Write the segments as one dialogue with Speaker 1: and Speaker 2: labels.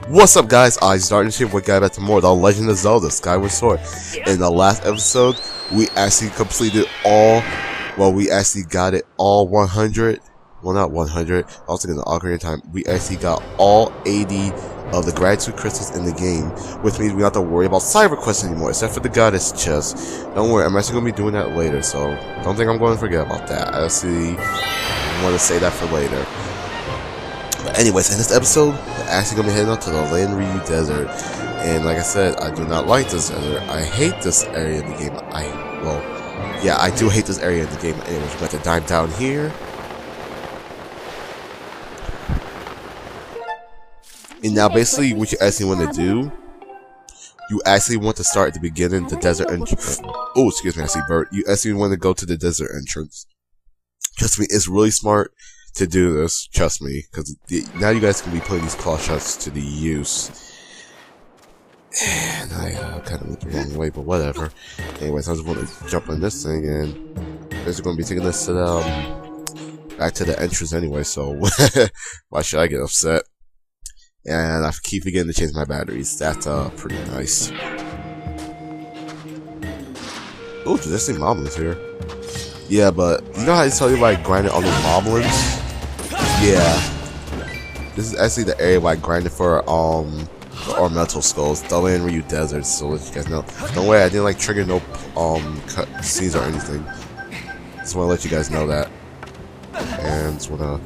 Speaker 1: What's up, guys? I started here with back to more The Legend of Zelda Skyward Sword. In the last episode, we actually completed all, we actually got it all 100. Well, not 100. I was thinking the Ocarina of Time. We actually got all 80 of the gratitude crystals in the game, which means we don't have to worry about cyber quests anymore, except for the goddess chest. Don't worry, I'm actually going to be doing that later, so don't think I'm going to forget about that. I actually want to say that for later. But anyways, in this episode, we're actually going to be heading out to the Ryu Desert. And like I said, I do not like this desert. I hate this area in the game. I do hate this area in the game. Anyways, we're going to dive down here. And now basically what you actually want to do, you actually want to start at the beginning, the desert entrance. Oh, excuse me, I see bird. You actually want to go to the desert entrance. Trust me, it's really smart to do this, trust me, because now you guys can be putting these claw shots to the use. And I kind of went the wrong way, but whatever. Anyways, I just want to jump on this thing, and basically going to be taking this to the, back to the entrance anyway, so why should I get upset? And I keep forgetting to change my batteries. That's pretty nice. Oh, did I see moblins here? Yeah, but you know how I tell you like grinding all these moblins? Yeah. This is actually the area where I grinded for ornamental skulls, the Ryu Desert, so let you guys know. Don't worry, I didn't like trigger no cut scenes or anything. Just wanna let you guys know that. And just wanna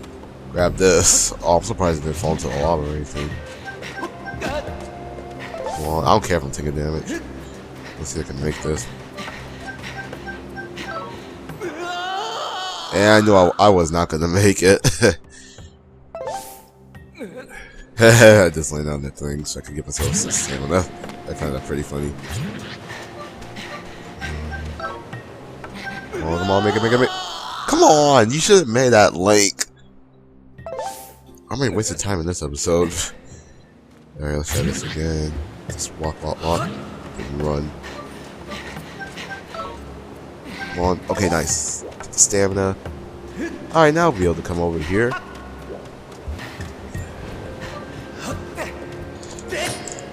Speaker 1: grab this. Oh, I'm surprised it didn't fall into the lava or anything. Well, I don't care if I'm taking damage. Let's see if I can make this. And I knew I was not gonna make it. I just laid down that thing so I could give myself some stamina. I found that pretty funny. Come on, make it. Come on, you should have made that link. I might waste time in this episode. Alright, let's try this again. Just walk, and run. Come on. Okay, nice. Get the stamina. Alright, now we'll be able to come over here.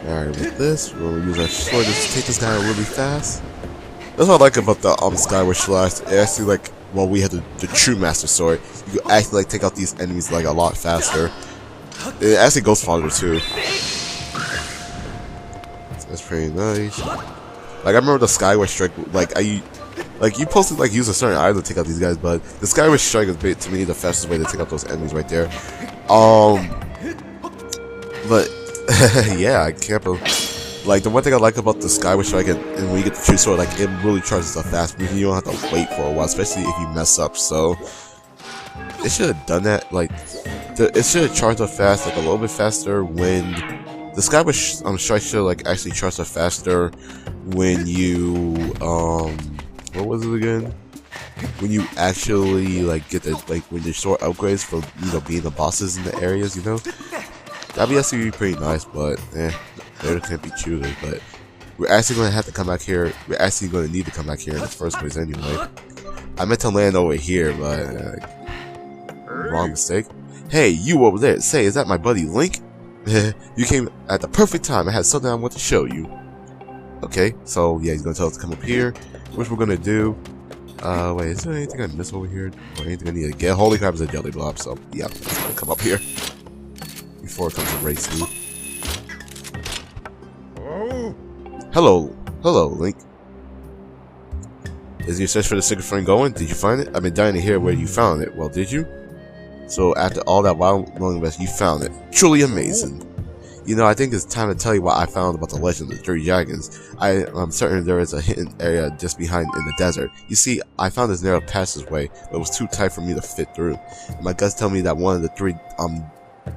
Speaker 1: Alright, with this, we're gonna use our sword to take this guy really fast. That's what I like about the Skyward Slash. It actually like, well, we have the true Master Sword. You can actually like take out these enemies like a lot faster. It actually goes farther too. That's pretty nice. Like I remember the Skyward Strike. Like you supposed to like use a certain item to take out these guys, but the Skyward Strike is to me the fastest way to take out those enemies right there. But yeah, I can't believe. Like, the one thing I like about the Skyward Strike and when you get the true sword, like, it really charges up fast. You don't have to wait for a while, especially if you mess up, so it should have done that, like, it should have charged up fast, like, a little bit faster when the Skyward Strike should, like, actually charge up faster when you, what was it again? When you actually, like, get the, like, when your sword upgrades for, you know, being the bosses in the areas, you know? That'd be actually pretty nice, but, there can't be choosers, but we're actually going to have to come back here. We're actually going to need to come back here in the first place anyway. I meant to land over here, but wrong mistake. Hey, you over there. Say, is that my buddy Link? You came at the perfect time. I had something I want to show you. Okay, so yeah, he's going to tell us to come up here, which we're going to do. Wait, is there anything I missed over here? Or anything I need to get? Holy crap is a jelly blob, so yeah, I'm just going to come up here before it comes to race me. Hello, Link. Is your search for the secret frame going? Did you find it? I've been dying to hear where you found it. Well, did you? So after all that long invest, you found it. Truly amazing. You know, I think it's time to tell you what I found about the legend of the Three Dragons. I'm certain there is a hidden area just behind in the desert. You see, I found this narrow passageway, but it was too tight for me to fit through. My guts tell me that one of the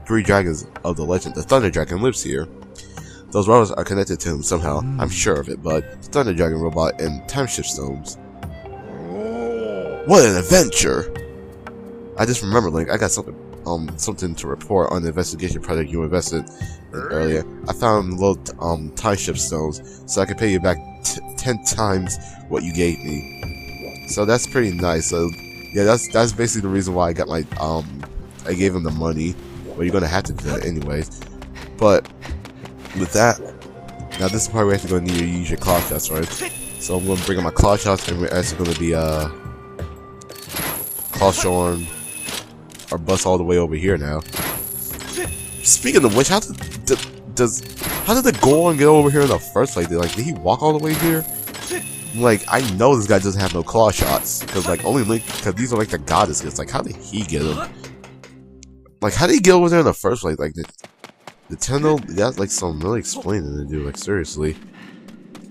Speaker 1: three dragons of the legend, the Thunder Dragon, lives here. Those robots are connected to him somehow, I'm sure of it, but the Thunder Dragon robot and time shift stones. What an adventure! I just remembered, Link, I got something to report on the investigation project you invested in earlier. I found little time shift stones, so I can pay you back 10 times what you gave me. So that's pretty nice. So yeah, that's basically the reason why I got my I gave him the money. Well, you're gonna have to do that anyways. But with that, now this is the part where you're actually going to need to use your claw shots, right? So I'm going to bring up my claw shots, and we're actually going to be claw showing our bus all the way over here now. Speaking of which, how did the Goron get over here in the first place? Did he walk all the way here? Like, I know this guy doesn't have no claw shots, because like only Link, because these are like the goddesses. Like, how did he get them? Like, how did he get over there in the first place? Like, Nintendo got like some really explaining to do. Like, seriously.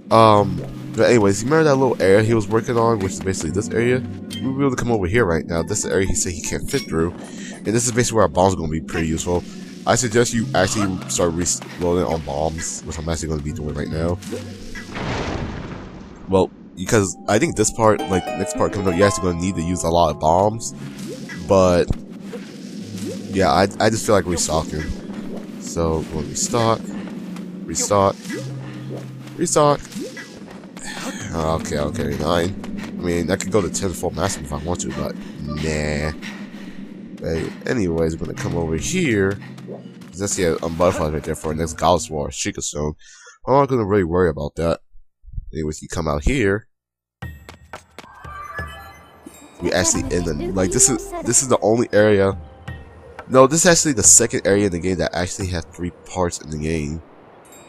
Speaker 1: But anyways, you remember that little area he was working on, which is basically this area? We'll be able to come over here right now. This is the area he said he can't fit through, and this is basically where our bombs are going to be pretty useful. I suggest you actually start reloading on bombs, which I'm actually going to be doing right now. Well, because I think this part, like next part coming up, you're actually going to need to use a lot of bombs. But yeah, I just feel like restocking. So we'll restock, restock, restock. Okay, 9. I mean, I could go to 10 full maximum if I want to, but nah. But anyways, we're gonna come over here. Let's see a butterfly right there for our next Gauss War, Sheikah Stone. I'm not gonna really worry about that. Anyways, you come out here. We actually in the like this is the only area. No, this is actually the second area in the game that actually has 3 parts in the game.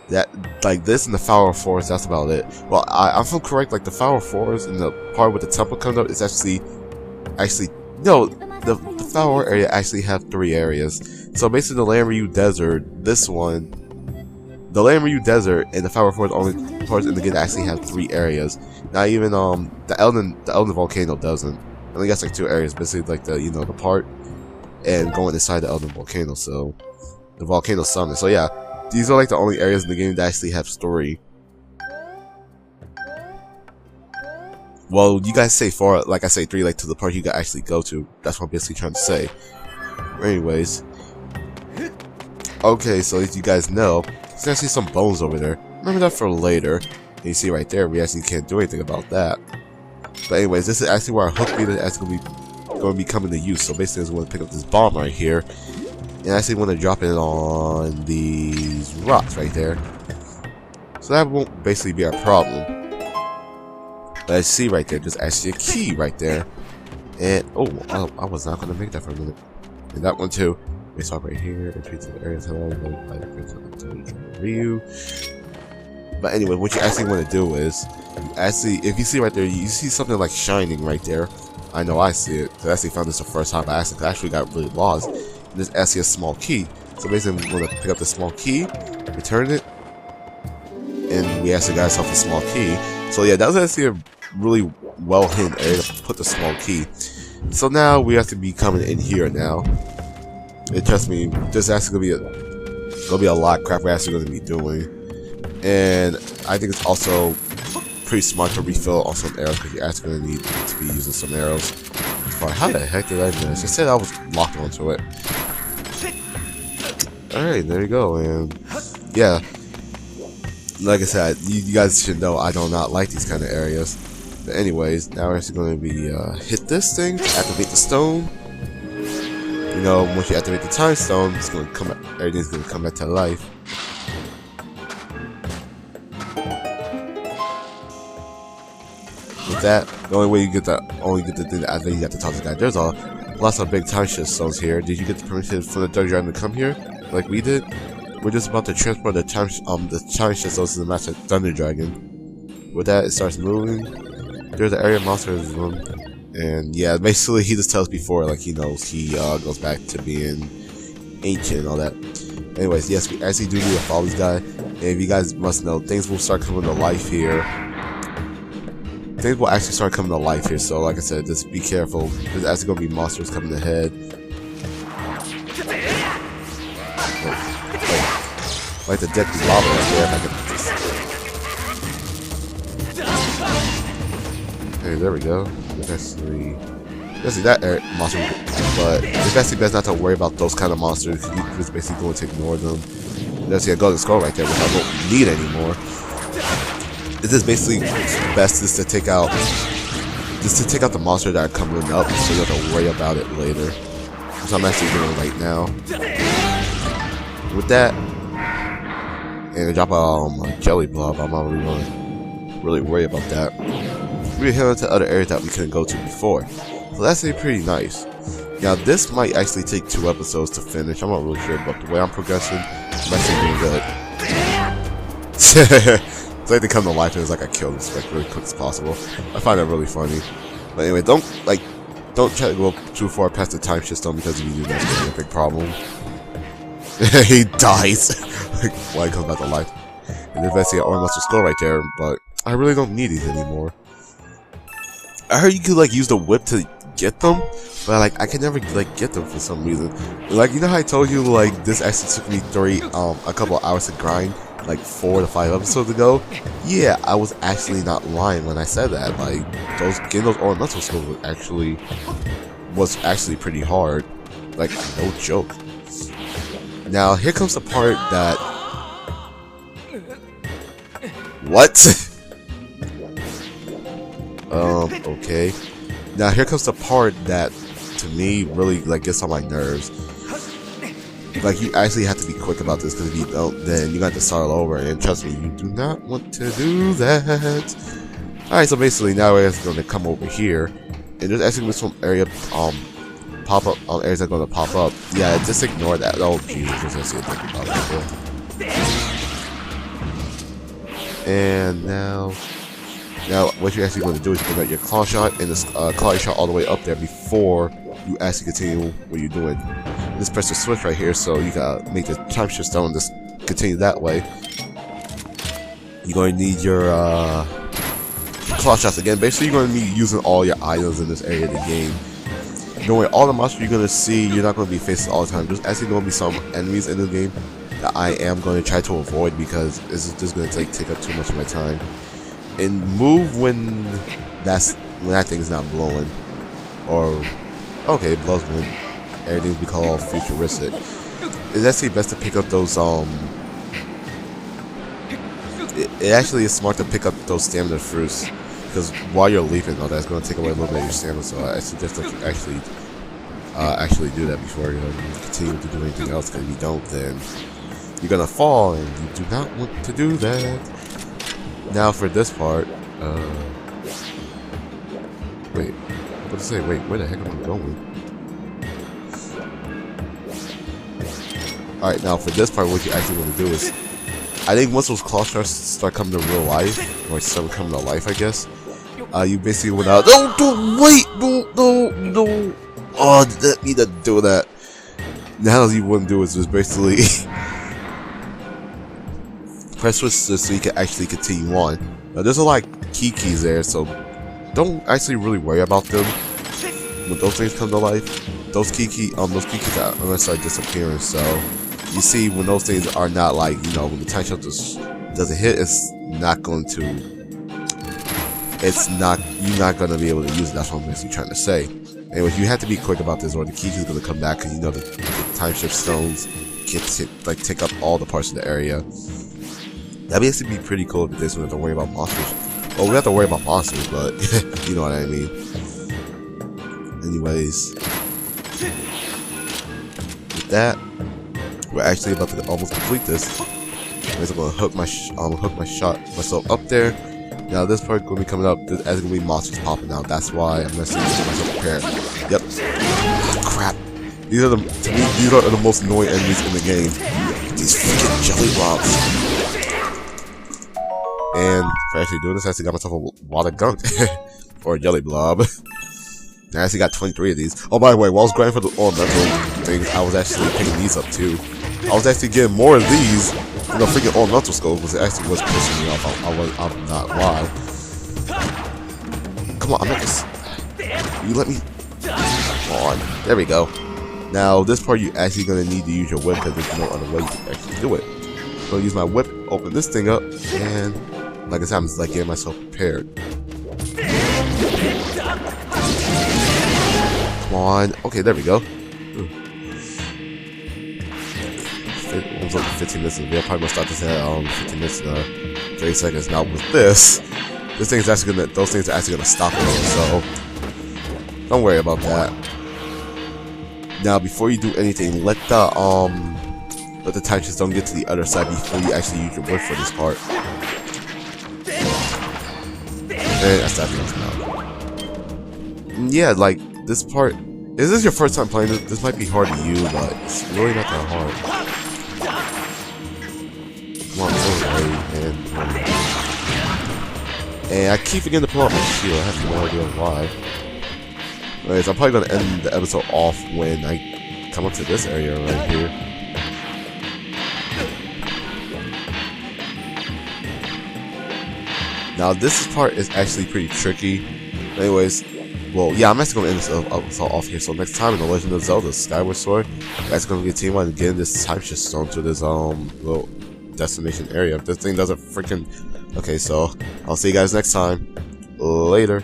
Speaker 1: That like this and the Flower Forest, that's about it. Well, I'm correct. Like the Flower Forest and the part with the temple coming up is actually no. The Flower area actually have 3 areas. So basically, the Lamryu Desert, this one, the Lamryu Desert and the Flower Forest only parts in the game that actually have 3 areas. Not even the Elden Volcano doesn't. I think that's like 2 areas, basically like the the part and going inside the Elden Volcano. So the Volcano Summit. So yeah, these are like the only areas in the game that actually have story. Well, you guys say 4, like I say 3, like to the part you can actually go to. That's what I'm basically trying to say. Anyways. Okay, so as you guys know, there's actually some bones over there. Remember that for later. And you see right there, we actually can't do anything about that. But anyways, this is actually where our hook beater is actually going to be coming to use. So basically, I just want to pick up this bomb right here. And I actually want to drop it on these rocks right there. So that won't basically be our problem. But I see right there, there's actually a key right there. And, oh, I was not going to make that for a minute. And that one too. We saw right here, entry to the areas Ryu. But anyway, what you actually want to do is, if you see right there, you see something like shining right there. I know I see it. I actually found this the first time I actually got really lost. And there's actually a small key. So basically, we're going to pick up the small key, return it, and we actually got ourselves a small key. So yeah, that was actually a really well hidden area to put the small key. So now we have to be coming in here now. And trust me, there's actually gonna be a lot of crap we're actually gonna be doing. And I think it's also pretty smart to refill on some arrows because you're actually gonna need to be using some arrows. How the heck did I miss? I said I was locked onto it. Alright, there you go, and yeah. Like I said, you guys should know I do not like these kind of areas. But anyways, now we're actually going to be hit this thing to activate the stone. You know, once you activate the time stone, it's going to come. Everything's going to come back to life. With that, the only way you get the thing to activate, you have to talk to the guy. There's lots of big time shift stones here. Did you get the permission from the Thunder Dragon to come here, like we did? We're just about to transport the time shift stones to the Master Thunder Dragon. With that, it starts moving. There's an area monsters room, and yeah, basically he just tells before like he knows he goes back to being ancient and all that. Anyways, yes, we actually do need to follow this guy, and if you guys must know, things will start coming to life here. Things will actually start coming to life here. So, like I said, just be careful. There's actually gonna be monsters coming ahead. Like the deadly lava right there. If I could just... Hey, there we go. There's actually that monster, but it's actually best not to worry about those kind of monsters. You're just basically going to ignore them. There's a golden skull right there, which I don't need anymore. It's just basically best is to take out the monster that are coming up, so you don't have to worry about it later. Which I'm actually doing right now. With that, and drop a jelly blob. I'm not really worried about that. We head into other areas that we couldn't go to before, so that's pretty nice. Now this might actually take 2 episodes to finish. I'm not really sure, but the way I'm progressing, I'm actually doing good. It's like they come to life and it's like I kill this like really quick as possible. I find that really funny. But anyway, don't try to go too far past the time system, because if you do, that's gonna be a big problem. He dies when he comes back to life. And there's basically an Ornamental Skull right there, but I really don't need these anymore. I heard you could like use the whip to get them, but like I can never like get them for some reason. Like, you know how I told you like this actually took me a couple of hours to grind like 4 to 5 episodes ago? Yeah, I was actually not lying when I said that. Like getting those Ornamental Skulls was actually pretty hard. Like, no joke. Now here comes the part that okay. Now here comes the part that to me really like gets on my nerves. Like, you actually have to be quick about this, because if you don't, then you got to start all over, and trust me, you do not want to do that. Alright, so basically now we're going to come over here, and there's actually some area pop up areas that are going to pop up. Yeah, just ignore that. Oh Jesus, just actually think about that. And now what you're actually going to do is bring out your claw shot and this claw shot all the way up there before you actually continue what you're doing. Just press the switch right here, so you gotta make the time shift stone and just continue that way. You're going to need your claw shots again. Basically, you're going to be using all your items in this area of the game. Don't worry, all the monsters you're going to see, you're not going to be facing all the time. There's actually going to be some enemies in the game that I am going to try to avoid, because this is just going to take up too much of my time. And move when that thing's not blowing, or okay, it blows when everything we call all futuristic. It's actually best to pick up those it actually is smart to pick up those stamina fruits, because while you're leaping, that's going to take away a little bit of your stamina. So I suggest that you actually do that before you continue to do anything else, because if you don't, then you're gonna fall, and you do not want to do that. Now for this part, wait, what to say? Wait, where the heck am I going? Alright, now for this part, what you actually want to do is, I think once those claw shots start coming to real life, or start coming to life, I guess, you basically went out. No! Oh, didn't need to do that. Now all you want to do is just basically press switch so you can actually continue on. Now, there's a lot of keys there, so don't actually really worry about them when those things come to life. Those keys are gonna start disappearing. So you see, when those things are not like, you know, when the time shift doesn't hit, it's not going to. You're not gonna be able to use it. That's what I'm basically trying to say. Anyways, you have to be quick about this, or the keys is gonna come back, because you know the time shift stones can take up all the parts of the area. That'd basically be pretty cool if this we don't have to worry about monsters. Well, we have to worry about monsters, but you know what I mean. Anyways, with that, we're actually about to almost complete this. I'm gonna hook myself up there. Now this part gonna be coming up. There's gonna be monsters popping out. That's why I'm gonna see myself prepared. Yep. Oh, crap. These are the most annoying enemies in the game. These freaking jelly blobs. And for actually doing this, I actually got myself a lot of gunk. Or a jelly blob. I actually got 23 of these. Oh, by the way, while I was grinding for the ornamental things, I was actually picking these up too. I was actually getting more of these than the freaking ornamental skulls, because it actually was pissing me off. I'm not lying. Come on, I'm not just. You let me. Come on. There we go. Now, this part you're actually going to need to use your whip, because there's no other way to actually do it. I'm going to use my whip, open this thing up, and like I said, I'm just like getting myself prepared. Come on. Okay, there we go. Almost like 15 minutes in the video. Probably gonna start this at 15 minutes and 30 seconds. Now with those things are actually gonna stop it. So don't worry about that. Now before you do anything, let the but the time just don't get to the other side before you actually use your wood for this part. And that's that thing's out. Yeah, like this part. Is this your first time playing this? This might be hard to you, but it's really not that hard. Come on, pull away, and I keep forgetting to pull out my shield. I have no idea why. Anyways, I'm probably gonna end the episode off when I come up to this area right here. Now this part is actually pretty tricky. Anyways, well, yeah, I'm actually gonna end this episode off here. So next time in The Legend of Zelda Skyward Sword, we're actually gonna continue on getting this time shift stone to this little destination area. If this thing doesn't freaking... Okay, so I'll see you guys next time. Later.